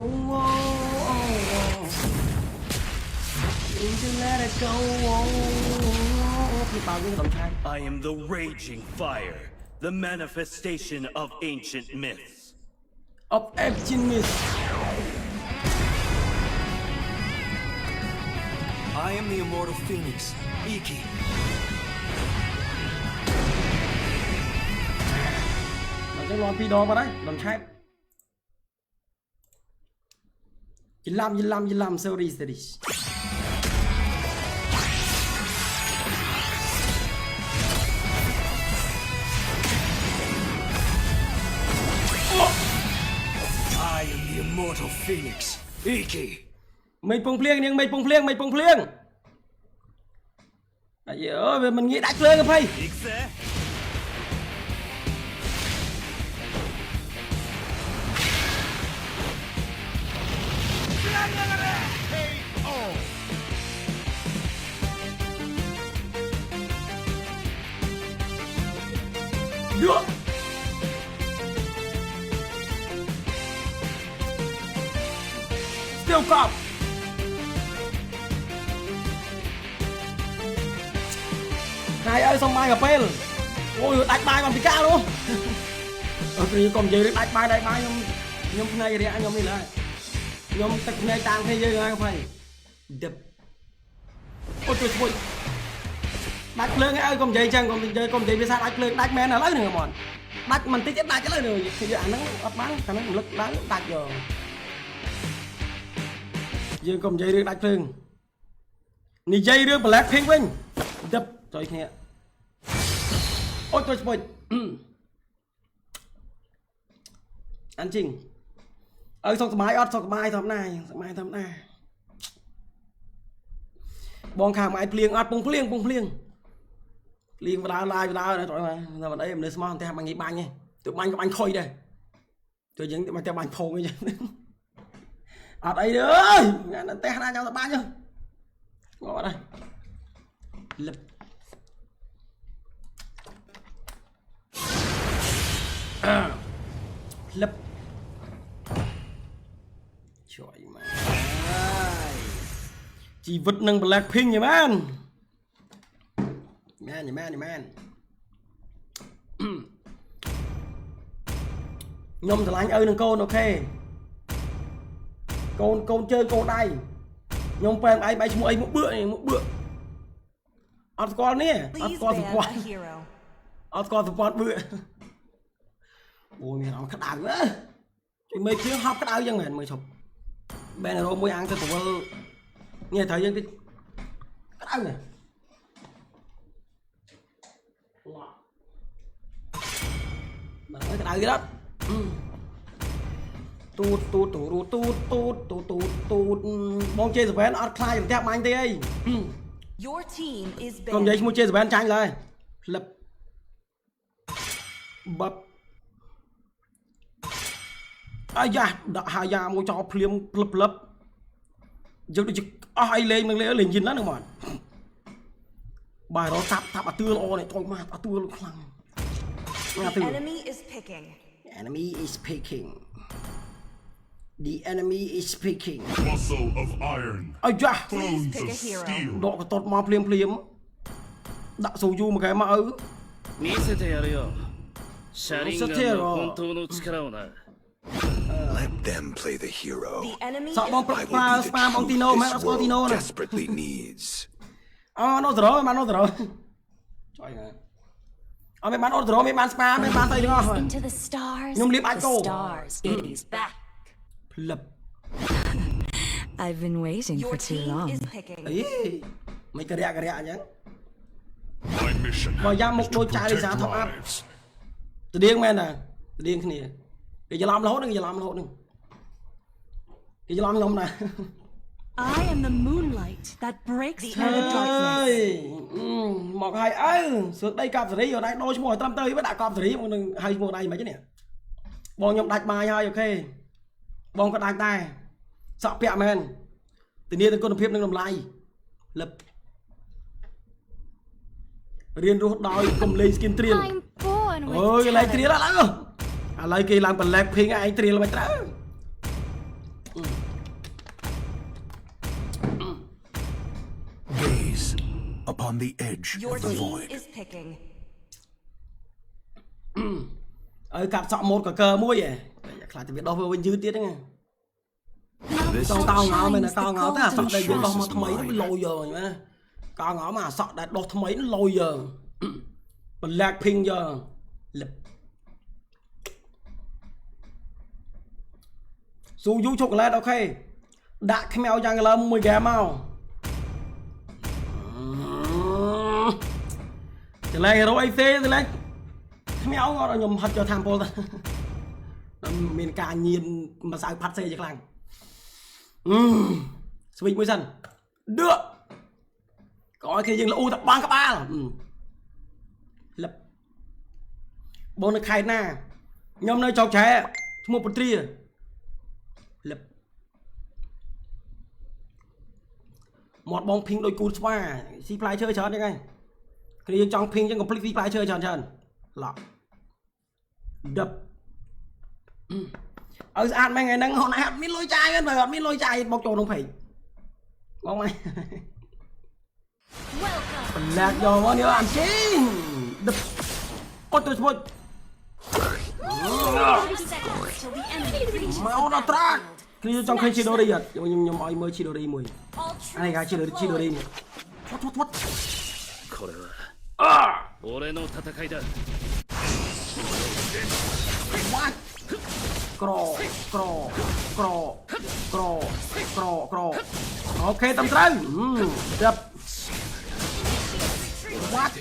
I am the raging fire, the manifestation of ancient myths. I am the immortal phoenix, Iki. Series. I am the immortal phoenix, Iki. Mày bùng phliêng. Ây ơi, mình nghĩ đạch lên rồi phải. Được. Still cop. Này ơi xong mai gặp pel. Ôi đánh bài bằng Pika luôn. Thì còn gì đánh bài nhom này đi anh nhom đi lại. Nhom tật này tang thế giới ai phải. Đập. Ôi trời. Đánh lên ơi còn gì chăng còn gì biết sao đánh lên đánh men là lấy nữa bọn. Đánh mình tí chết đánh cái lấy nữa thì anh nó ấp bắn thằng nó lực đánh đánh rồi. Dương còn dây được đánh lên. Nì dây được Blackpink Vinh. Đập rồi nè. Ôi trời. Anh Trình. Xong máy thầm này. Bong khang máy pliêng bong pliêng. Liên vào đá này rồi mà. Giờ đây mình smart theo bằng nghĩ banh nha. Tụi banh khôi đây. Tôi những tụi theo banh phô ấy chứ. Đây ơi, nó té ra nhau là ba nhá. Ngồi đây. Lập. Lập. Trời mà. Chỉ vật năng Blackpink nha man. Man. Nhôm thằng anh ơi đừng côn ok. Con chơi con đây. Nhôm phèn ai bay một bữa. Ất con nè, ất con support bữa. Ôi mẹ nó khát đào quá. Thì mấy chiếc hấp khát đào dân mày chụp. Bên này rồi mới ăn cho tụi nghe thấy dân cái khát đào này. Bạn nói cái đào gì đó. Tụt bóng chơi Japan art khai theo anh thế ấy. Còn giấy mua chơi Japan tranh lại. Lập. Bập. Ai da, đã hai da mua cho phim lấp. Giờ được ai lên mình lấy liền nhìn lắm được mà. Bài đó thắp à tưa lo này thôi mà à tưa luôn khăng. The enemy is picking. The enemy is picking. Muscle of iron. Ây da. Please pick a hero. Độ cái tốt mà phim. Đã sầu du một cái mà ư. Let them play the hero. The enemy Sao bóng spam bóng Tino mà nó Tino này. Desperately needs. Nó rồi mà nó rồi. Trời ơi. Mấy bạn order mấy bạn spam mấy bạn tay đúng không? into the stars. Nhung liệp anh cô. Stars is back. Lập. I've been waiting for Your too team long. is picking. Ý. Mấy cái rẹ nhá. My mission Vào giam một is to đôi chai đi protect giá top up. lives. Từ điên men nè. Từ điên cái này. Để cho làm lỗ đừng. Để cho làm nè. I am the moonlight that breaks through the darkness. Một hai ơi, sượt đây cặp xử lý rồi đây đôi số 1 tới với đã cặp xử lý một hai một đây mấy chứ nè. Bọn nhộng đạch bài hai ok. Bọn có đạch tay. Sợ pẹ men. Từ niên từng con phim đang làm lại. Lập. Riêng rút đòi cùng lấy skin triền. Ôi cái lấy triền là lắm. À lấy kia làm Blackpink anh triền là mày trắng. Gaze upon the edge Your of the team void. is picking. ឲ្យកាប់សក់ម៉ូតកកើមួយឯងខ្លាចតែវាដោះវាវិញយឺតទៀតហ្នឹងចង់កោងោមែនតែកោងោតែអាសក់ដែលយើងដោះមកថ្មីវាលយយើងមែនកោងោមកអាសក់ដែលដោះថ្មីលយយើងBlack Pink យើងលឹបស៊ូយូជូកូឡេតអូខេដាក់ខ្មៅយ៉ាងលើមួយហ្គេមមកចលែងរោអីទេចលែងខ្មៅអត់ខ្ញុំហត់ចូលតាមពលទៅមានការញៀនម្សៅផាត់សេជាខ្លាំងស្វីចមួយសិនដឺក៏ឲ្យគេយើងល្អូតបាំងក្បាលលឹបបងនៅខេត្តណាខ្ញុំនៅចោកឆែឈ្មោះពុទ្រាលឹបមាត់បងភីងដូចគូស្វាស៊ីផ្លែឈើច្រើនហ្នឹងឯងគ្នាយើងចង់ភីងចឹងកុំភ្លេចស៊ីផ្លែឈើច្រើនឡោះដឹបឲ្យស្អាតមែនថ្ងៃហ្នឹងខ្លួនឯងអត់មានលុយចាយទេបើអត់មានលុយចាយបោកចូលក្នុងពេកបងម៉ែ Welcome. ប្លែកយកមកនេះអានជីដឹបអត់ទៅស្មួយ 30 seconds till the enemy reaches មក the ដល់ត្រាក់ battlefield. គ្នាចង់ឃើញឈីដូរីអត់ខ្ញុំឲ្យមើលឈីដូរីមួយ All អានេះគេ troops ឈីដូរី deployed. នេះឈត់これは俺の戦いだ វ៉ាច់ក្រអូខេតាមត្រូវដឹបវ៉ាច់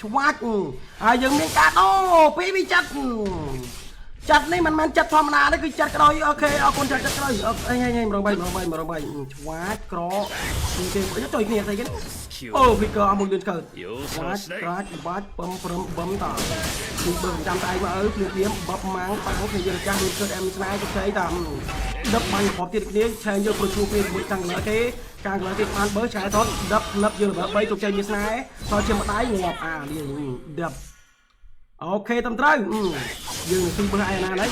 ឆ្វាច់ហើយយើងមានកាដូពីវិចិត្រចាត់នេះមិនមែនចាត់ធម្មតាទេគឺចាត់ក្តោយអូខេអរគុណចាត់ក្តោយអី123ឆ្វាច់ក្រនេះគេជួយគ្នាស្អីគេអូវីកអស់មួយលឿនកើតឆ្វាច់ក្រាច់បាច់បំព្រឹមបំតាគឺបើចាំតែឯងមកអើភ្លាមបបម៉ាំងបាំងគ្នាយើងចាស់លឿនកើតអែមស្នាយទៅស្អីតាមដឹកបាញ់ប្រព័ន្ធទៀតគ្នាឆែយើងប្រជួគ្នាជាមួយខាងលើគេខាងលើទៀតបានបើឆែថតដឹកលឹបយើងលើ3ជោគជ័យមានស្នាយតជាម្ដាយងាប់អានេះដឹបអូខេតាមត្រូវយើងនឹងទីមើលឯណាđấy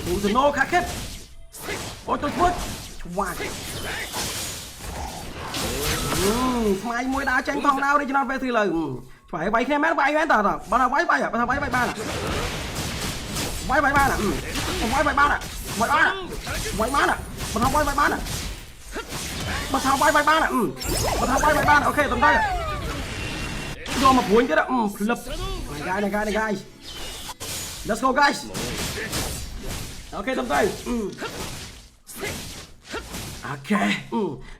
ប៊ូសណូខាខិតអូទៅធ្វើឆ្វាច់ស្មាយមួយដើរចាញ់ធម្មតា original face លើឆ្វៃវាយគ្នាមែនវាយមែនតើបើថាវាយបានបើថាវាយបានវាយបានវាយបានបើថាវាយបានបើថាវាយបានអូខេតំដៃយកមកព្រួញទៀតផ្លឹបnày guys let's go guys អូខេតំដៃអូខេ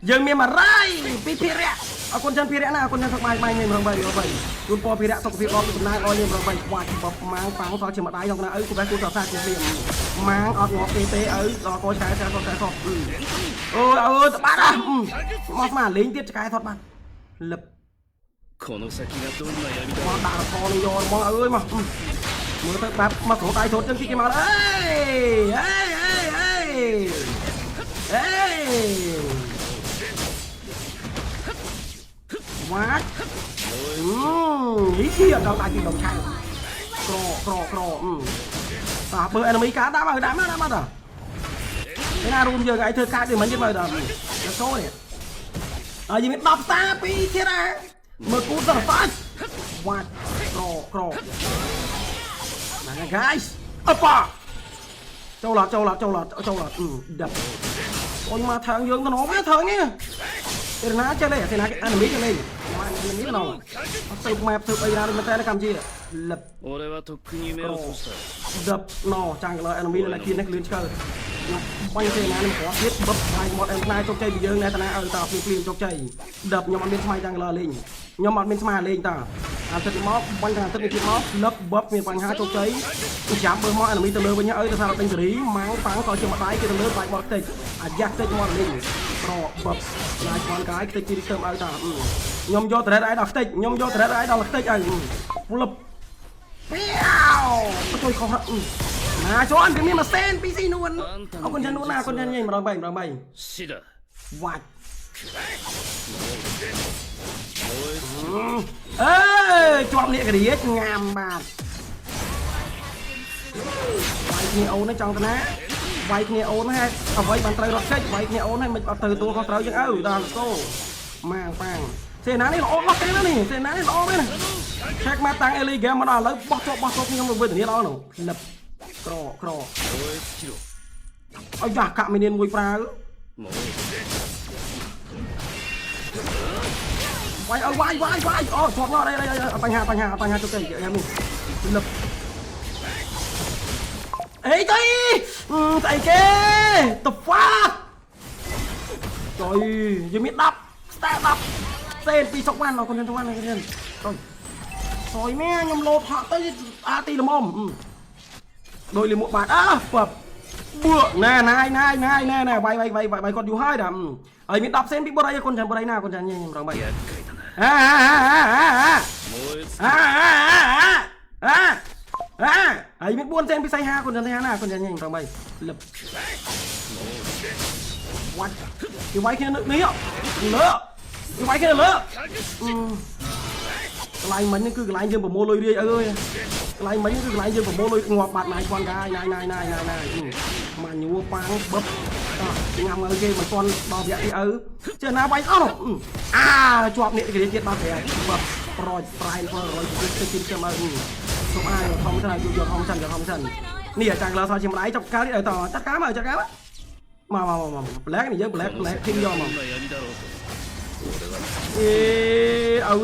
យើងមាន100ពីភារៈអរគុណច្រើនភារៈណាអរគុណច្រើនសុខបាយនេះ123ជូនពរភារៈសុខភាពល្អពីដំណើរល្អនេះ123ខ្វាច់បបម៉ាងប៉ាំងសល់ជាម្ដាយក្នុងណាឪគូបែគូសាសាជាព្រាមម៉ាងអត់ងាប់ទេឪដល់កោឆែអូយតបាត់មកស្មាលេងទៀតឆ្កែថតបានលឹបこの先がどんな闇だ មកដាក់កនេះយកមកអើយមកមើលទៅបាត់មកគ្រូដៃថតចឹងទីគេមកអេវ៉ាច់នេះដល់ដៃទីដងឆៅក្រតាបើ enemy កាដាក់មកដាក់មកតាឯណារួមយើងឯងធ្វើការដូចមិនទៀតមើលដល់ចូលនេះហើយយើងមាន10តា2ទៀតណាមើលគូសសាច់វ៉ាច់ក្រណា guys អបចូលឡាដឹបអូនមកថើងយើងទៅនោះថើងនេះទេណាចេះលេទេណាអាមីចេះលេមកអាមីណោអត់ទៅម៉ែធ្វើអីណាដូចតែកម្ពុជាលឹប俺はとっくに目を閉じたដឹបណោចាំងលើអាមីនៅគៀននេះលឿនឆ្កើបាញ់ទេណានឹងប្រទៀតបឹបហើយមកអេមខ្លាយជោគជ័យពីយើងតែតាណាឲ្យតាភ្លាមជោគជ័យដឹបខ្ញុំអត់មានស្មាយចាំងលើលេងខ្ញុំអត់មានស្មាលេងតាអាទឹកមកបាញ់ខាងទឹកនេះទៀតមកលឹបបឹបមានបញ្ហាជោគជ័យចាំបើមកអាមីទៅលើវិញឲ្យទៅសារដេញសេរីម៉ាំងប៉ាំងក៏ជាម្ដាយគេទៅលើបាយបត់តិចអាយ៉ាស់តិចមកលេងប្របឹបឡាយស្គាល់កាយខ្ទេចទីទៅឲ្យតាខ្ញុំយកត្រេតឲ្យដល់ខ្ទេចខ្ញុំយកត្រេតឲ្យដល់ខ្ទេចឲ្យលឹបពីវជួយខុសណាជន់វាមានម៉ាស៊ីន PC នួនអរគុណច្រើននួនណាអរគុណច្រើនញ៉ៃម្ដង3死だវ៉ាច់អើជាប់នេះក្រៀចងាមបាទ វាយគ្នាអូនហ្នឹងចង់តាណាវាយគ្នាអូនហ្នឹងអ្វីបានត្រូវរត់ចេញវាយគ្នាអូនហ្នឹងមិនអត់ទៅទួលខុសត្រូវយើងដល់កោម៉ាងប៉ាងសេណានេះល្អមកទេណានេះសេណានេះល្អមែនណាឆែកមកតាំងអេលីហ្គេមមកដល់ឥឡូវបោះជាប់ខ្ញុំទៅវិធានល្អនោះលឹបក្រអើយ៉ាកាក់មីនមួយប្រាវវាយអូជាប់មកអីបញ្ហាជុកទេយ៉ាងនេះលឹបអេទៅស្អីគេ the fuck ចុយយើងមាន10 star 10សេន2សុកវ៉ាន់អរគុណទាំងវ៉ាន់នេះទៀតចុយមែនខ្ញុំលោតហក់ទៅអាទីល្មមដោយលិមួកបាទបបបួណែវាយគាត់យូរហើយដល់ហើយមាន10សេនពីបរិយគុណចាំបរិយណាគុណចាំញ៉ែខ្ញុំរងបាយហើយមាន4សេនពីសៃហាគុណចាំសៃហាណាគុណចាំញ៉ែខ្ញុំរងបាយលឹបវ៉ាត់គេវាយគ្នានេះលើគេវាយគ្នាលើកន្លែងមិញនេះគឺកន្លែងយើងប្រមូលលុយរាយអើយកន្លែងមិញគឺកន្លែងយើងប្រមូលលុយងាប់បាត់ណាយពាន់កាយណាយម៉ាញញួរប៉ាំងបឹបញ៉ាំឲ្យគេមិនទាន់ដល់រយៈទីឪចេះណាវាយអស់ជាប់នេះគេទៀតដល់ក្រែបឹបប្រយប្រៃ100ទៅទៀតចាំឲ្យសុំអាយធំទៅយកធំសិននេះអាចារ្យក្លាសោះជាម្ដាយចុកកាលនេះឲ្យតចាត់ការមកមកប្លែកនេះយើងប្លែកធីមយកមកឲ្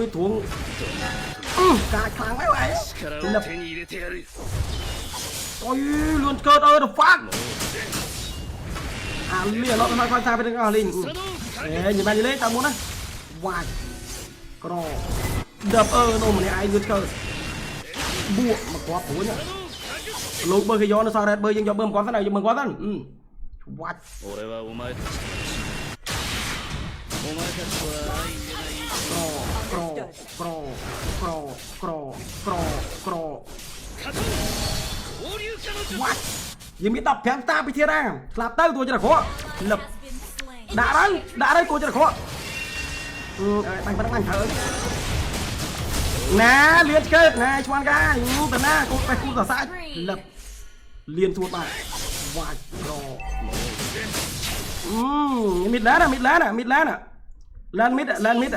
យធួងកាខ្លាំងហើយអូយលួនកើតthe fuck អាលីអត់ដល់ខ្លាំងតាទៅទាំងអស់លីងញ៉ាំបានលេតាមមុនណាវាយក្រដប់នោះម្នាក់ឯងលួនកើតបួកមកគាត់ព្រួយលោកបើគេយកនៅសរ៉េតបើយើងយកបើមិនគាត់ទៅយើងមើលគាត់ទៅវ៉ាត់យើងមាន15តាពីធារាស្លាប់ទៅតួចរខលឹបដាក់ហើយគួរចរខបាញ់ប៉ុណ្ណឹងបាញ់ត្រូវណាលៀនកើតណាឆ្វាន់កាយូទៅណាគូបេះគូសសាច់លឹបលៀនសួតបាទវ៉ាច់ក្រមីដឡានឡានមីដ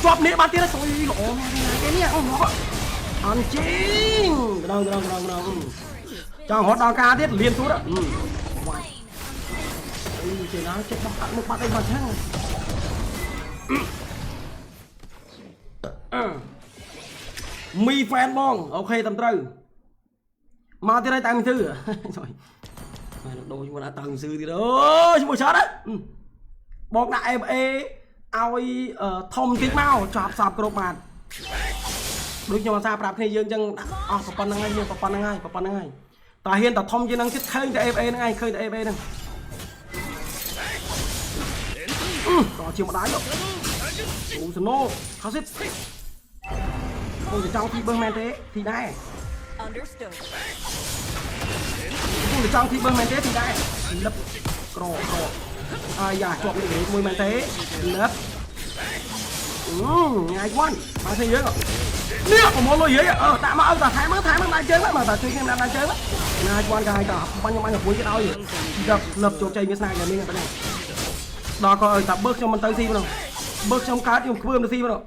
ជាប់នេះបាត់ទៀតសុយល្អណាស់គេនេះអូអន់ជីងក្រងចង់រត់ដល់ការទៀតលៀនសួតវ៉ាច់ចេះណាចេះបោះមុខបាត់អីបាត់ហ្នឹងមីហ្វេនបងអូខេតាមត្រូវមកទៀតហើយតាមមីធឺហើយដូរជាមួយតាមមីធឺទៀតអូជាមួយឆាត់ណាបងដាក់ FA ឲ្យធំតិចមកចាប់សាប់គ្រប់បាត់ដូចខ្ញុំអាសាប្រាប់គ្នាយើងចឹងអស់ប៉ុណ្្នឹងហើយយើងប៉ុណ្្នឹងហើយតាហ៊ានតាធំជាងហ្នឹងទៀតឃើញតែ FA ហ្នឹងឯងឃើញតែ FA ហ្នឹងក៏ជាម្ដាយអូសណូខោសិតខ្ញុំចង់ទីបើមែនទេទីដែរ Understood. ខ្ញុំចង់ទីបើមែនទេទីដែរលឹបក្រអាយ៉ាជាប់នេះមួយមែនទេលឹបញ៉ាយវ៉ាន់បើស្អីយើងនេះប្រមូលលុយហីដាក់មកឲ្យតាថែមដាក់ជើងមកតាជួយខ្ញុំដាក់ជើងណាយវ៉ាន់កាយតាបាញ់ខ្ញុំបាញ់ទៅពួយគេឲ្យលឹបជោគជ័យមានស្នាយ៉ាងនេះប៉ុណ្ណឹងដល់ក៏ឲ្យតាបើខ្ញុំមិនទៅស៊ីម្ដងបើខ្ញុំកើតខ្ញុំខ្ពើមទៅស៊ីម្ដង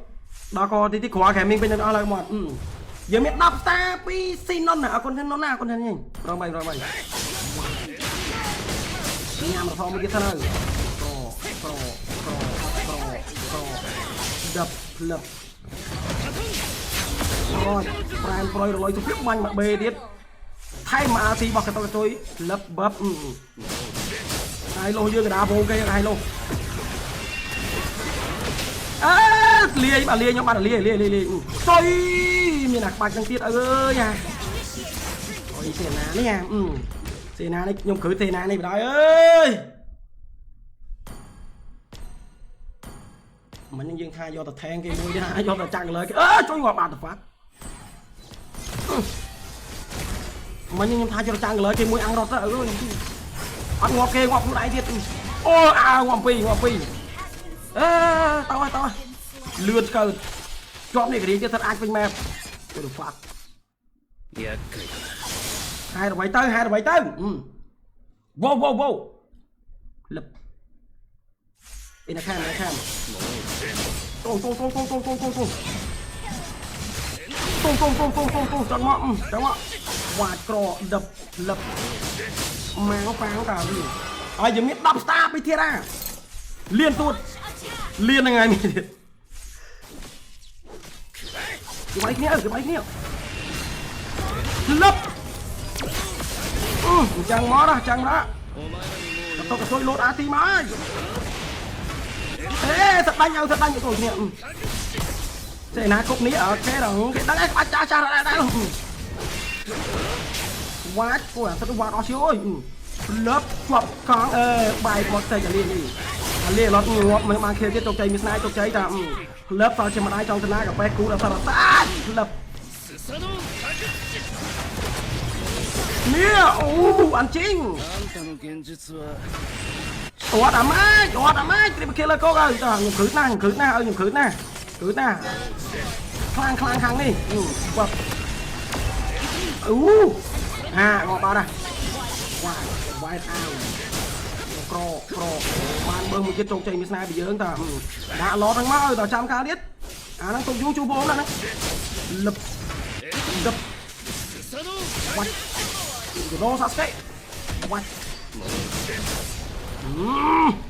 ដល់ក៏ទីក្រខែមីងពេញទាំងអស់ឡើយមកយើងមាន10 star ពីស៊ីណុនណាអរគុណថាណុនណាអរគុណថាញ៉ៃរងបាយញ៉ាំរហូតមកទៀតទៅក្រដប់លឹបប្រែនប្រយរលុយទៅបាញ់មកបេទៀតថែមអាស៊ីរបស់កតុកទុយលឹបបបហើយលោយើងកដាវងគេហើយលោលាយបាទលាយខ្ញុំបាទលាយសុយមានអាក្បាច់នឹងទៀតអើយអូយសេណានេះសេណានេះខ្ញុំគ្រឹះសេណានេះបណ្ដោយអើយមិនយើងថាយកទៅថែងគេមួយទេយកទៅចាក់លើគេជួយងាប់បាត់ទៅហ្វាត់មិនខ្ញុំថាយកទៅចាក់លើគេមួយអង្គរត់ទៅអើយអត់ងាប់គេងាប់ខ្លួនឯងទៀតអូងាប់ពីតោះលឿនកើតជាប់នេះករៀងទៀតថាអាចពេញម៉ែទៅហ្វាត់厄介だ hai rồi bảy tới vô lập in a can tung chọn mọ quạt cỏ đập lập máu pháo cả đi ai giờ biết đập star bị thiệt à liên tuột liên là ngày mình cái máy kia lập chẳng mó đó tôi có tôi lột á tí mai ê thật đánh nhau rồi nè thế nào cục ní ở cái đó cái đánh cha đây quá của thật quá đó xíu ơi lớp chọc con bài một tay liền đi liền lọt ngọt mới mang kia cái tộc cháy miss night tộc cháy ta lớp tao chỉ mà ai trong thân gặp bé cú là sao là lập nè anh chính ủa đám ấy thì kia là cô ơi nhầm khử na khang đi quật ngọt bao đây white out pro ban bơm một cái trâu chạy miss này bị dướng ta đã lót thằng má ơi tao trăm cá biết đang tụt chú vô đó đấy lập đập quật nó Sasuke quật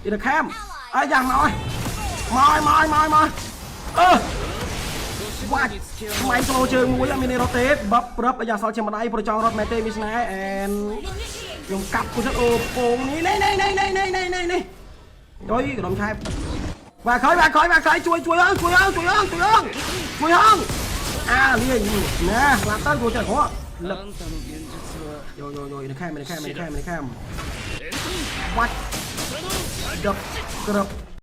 đi được khem ai dàng mỏi quạt máy solo chơi mũi là mini rotate bắp bây giờ sau trên mặt đây pro trong rot mete miss này and dùng cặp của rất ô này rồi cái đồng khai và khởi chui hơn liền nè làm tới của trời khó lập rồi nó khai quạt đập